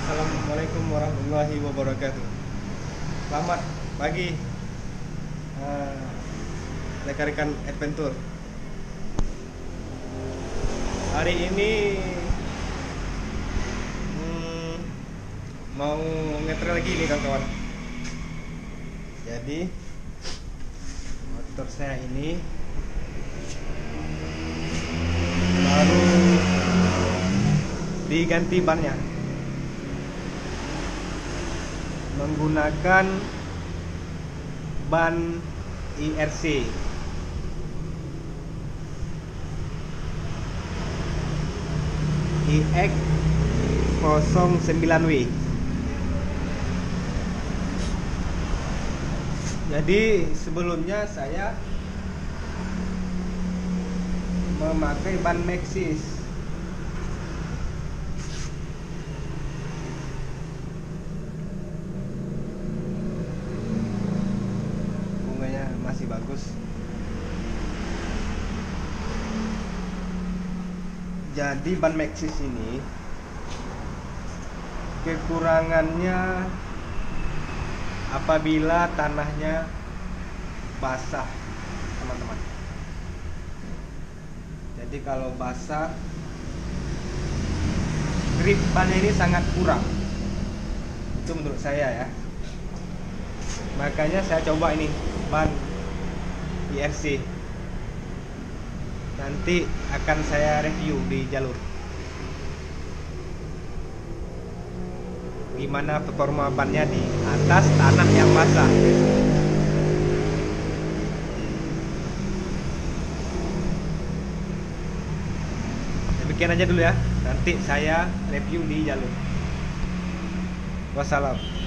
Assalamualaikum warahmatullahi wabarakatuh. Selamat pagi rekan-rekan adventure. Hari ini mau ngetrail lagi nih kawan-kawan. Jadi motor saya ini baru diganti bannya menggunakan ban IRC IX 09W. Jadi sebelumnya saya memakai ban Maxxis. Bunganya masih bagus. Jadi ban Maxxis ini kekurangannya apabila tanahnya basah, teman-teman. Jadi kalau basah, grip bannya ini sangat kurang. Itu menurut saya ya. Makanya saya coba ini ban IRC. Nanti akan saya review di jalur. Gimana performa bannya di atas tanah yang basah. Demikian aja dulu ya. Nanti saya review di jalur. Wassalam.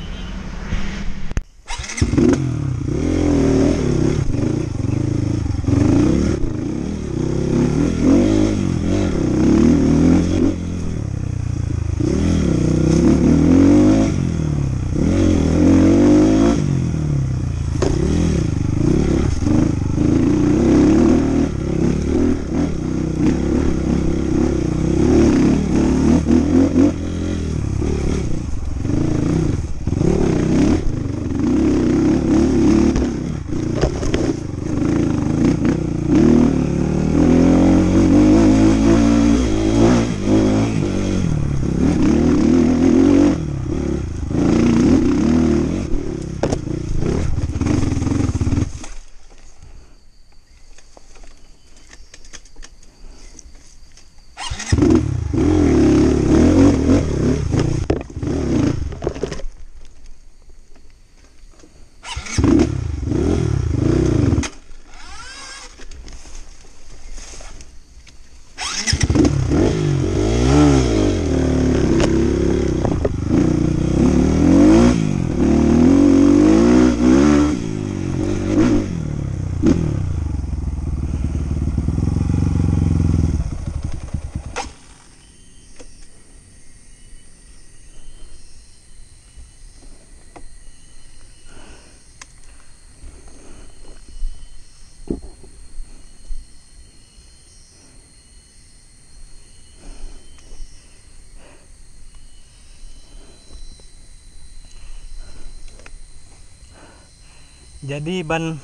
Jadi ban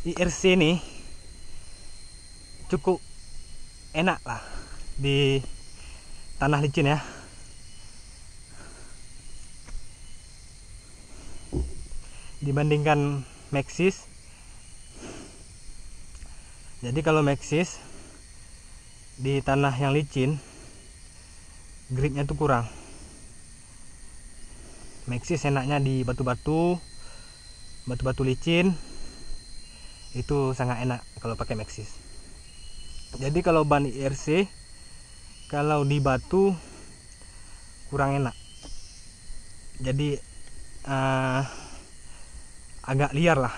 IRC ini cukup enak lah di tanah licin ya. Dibandingkan Maxxis. Jadi kalau Maxxis di tanah yang licin gripnya tuh kurang. Maxxis enaknya di batu-batu licin, itu sangat enak kalau pakai Maxxis. Jadi kalau ban IRC kalau di batu kurang enak, jadi agak liar lah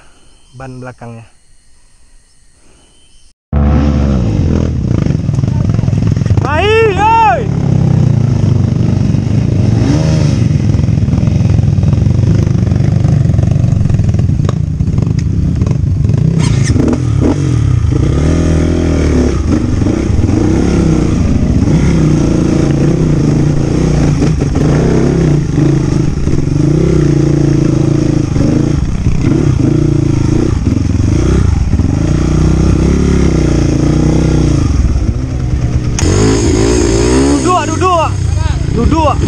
ban belakangnya. Duduk.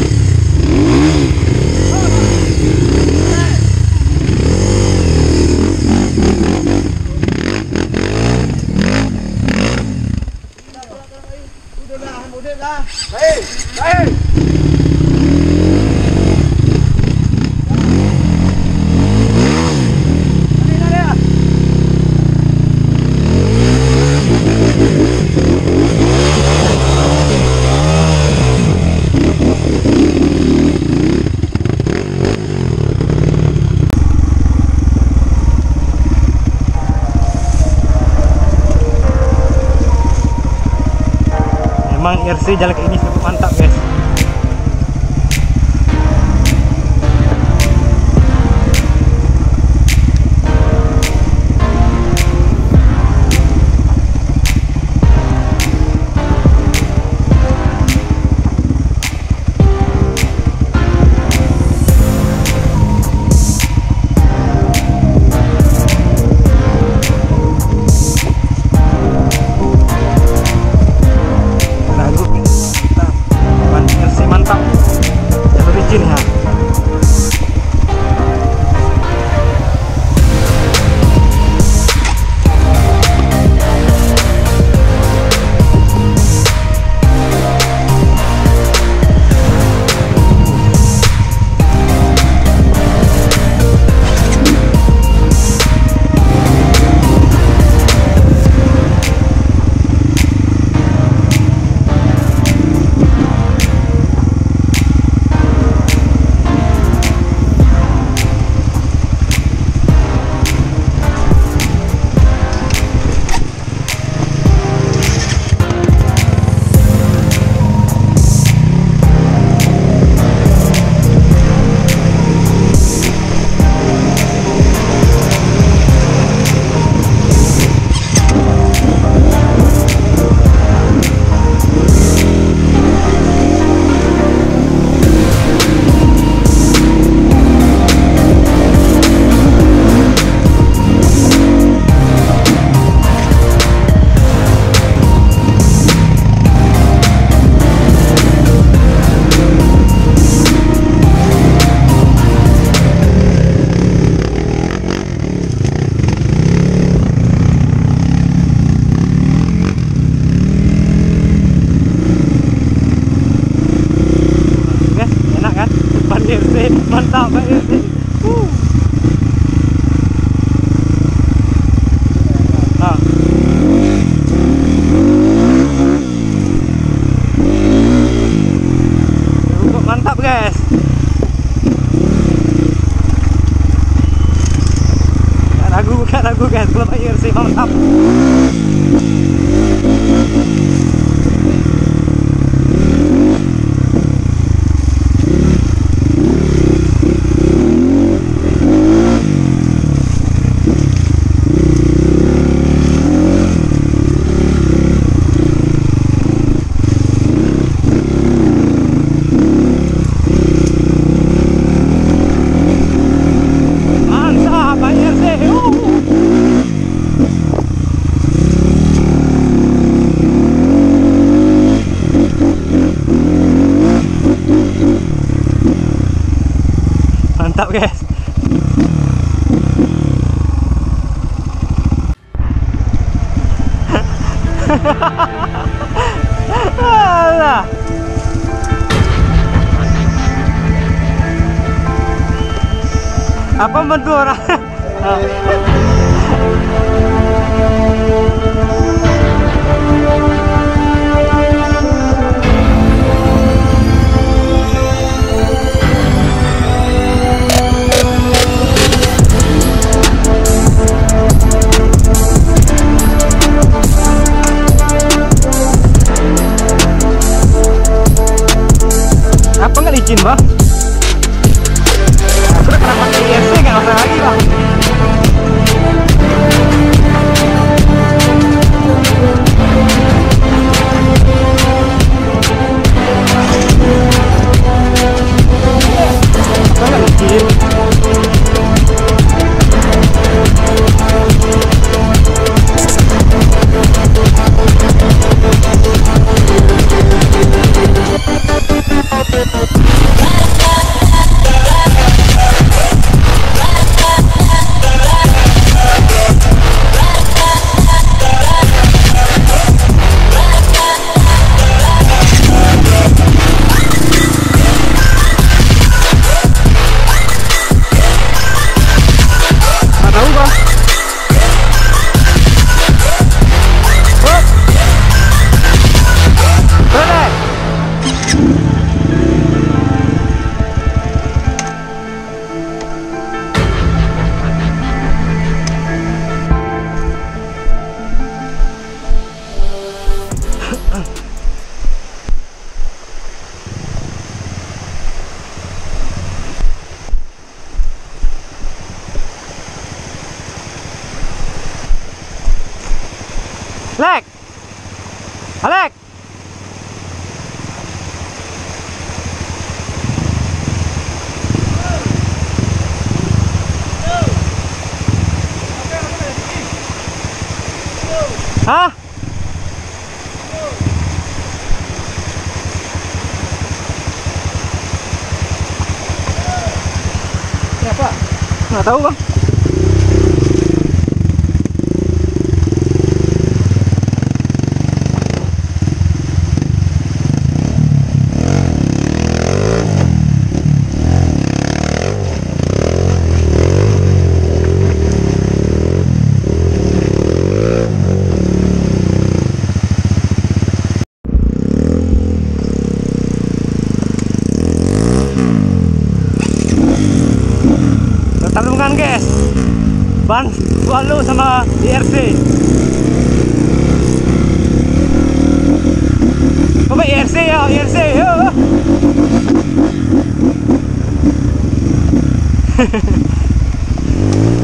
Memang RC jalan kayak ini cukup mantap guys. Mantap Pak RC. Nah. Mantap guys. Gak ragu guys, kalau Pak RC mantap. Mantap guys. Alah. Apa bantu orang? Apa nggak licin bang? Aku udah kenapa pakai IRC nggak usah lagi bang. Apa nggak licin? Lek. Alek. Hah? Ini apa? Nggak tahu bang. Pertarungan guys, ban Swallow sama IRC. Coba IRC ya, IRC yo.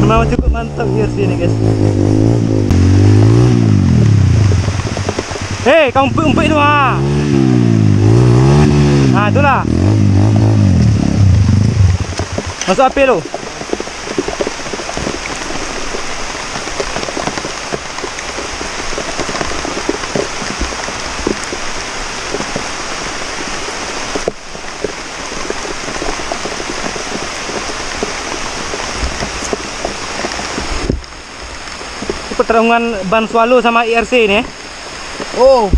Memang cukup mantap IRC ini guys. Hei, kau umpik itu ah. Nah itulah. Masuk api lo. Pertarungan ban Swallow sama IRC ini. Oh,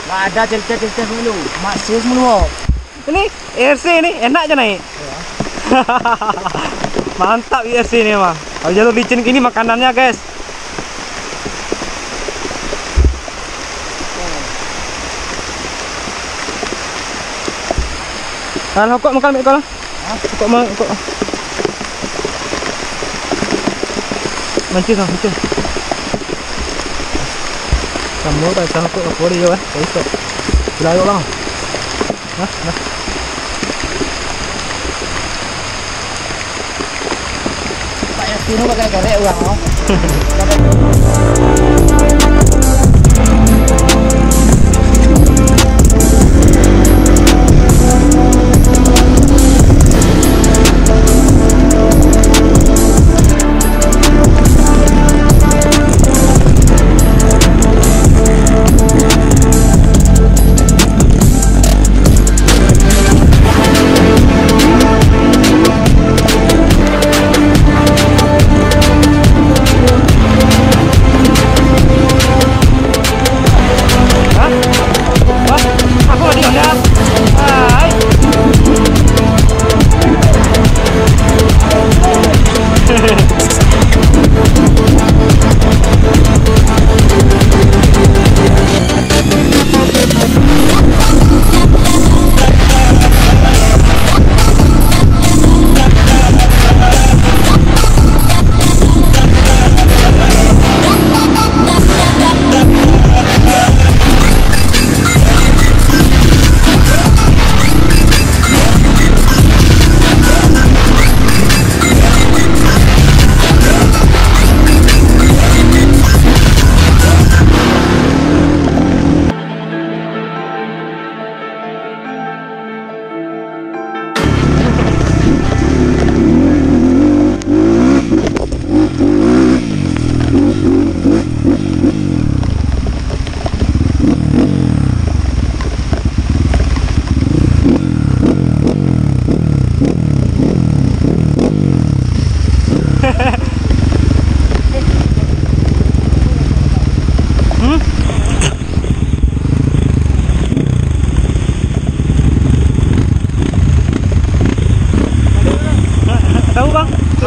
nggak ada cerita-cerita dulu, masih semua. Ini IRC ini enak aja naik. Ya. Mantap IRC ini mah. Kalau jalur licin gini makanannya guys. Kalau kok makan mikol? Kok mau kok? Mancing lah, mancing. Kamu tak tahu kok apa dia eh? Besok. Belayo bang. Nah. Pak Yasin pakai garek uang oh.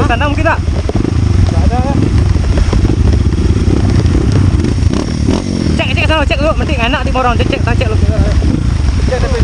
Tanda mungkin tak? Nggak ada. Cek sana, cek dulu. Nanti enak di orang cek lu. Cek tapi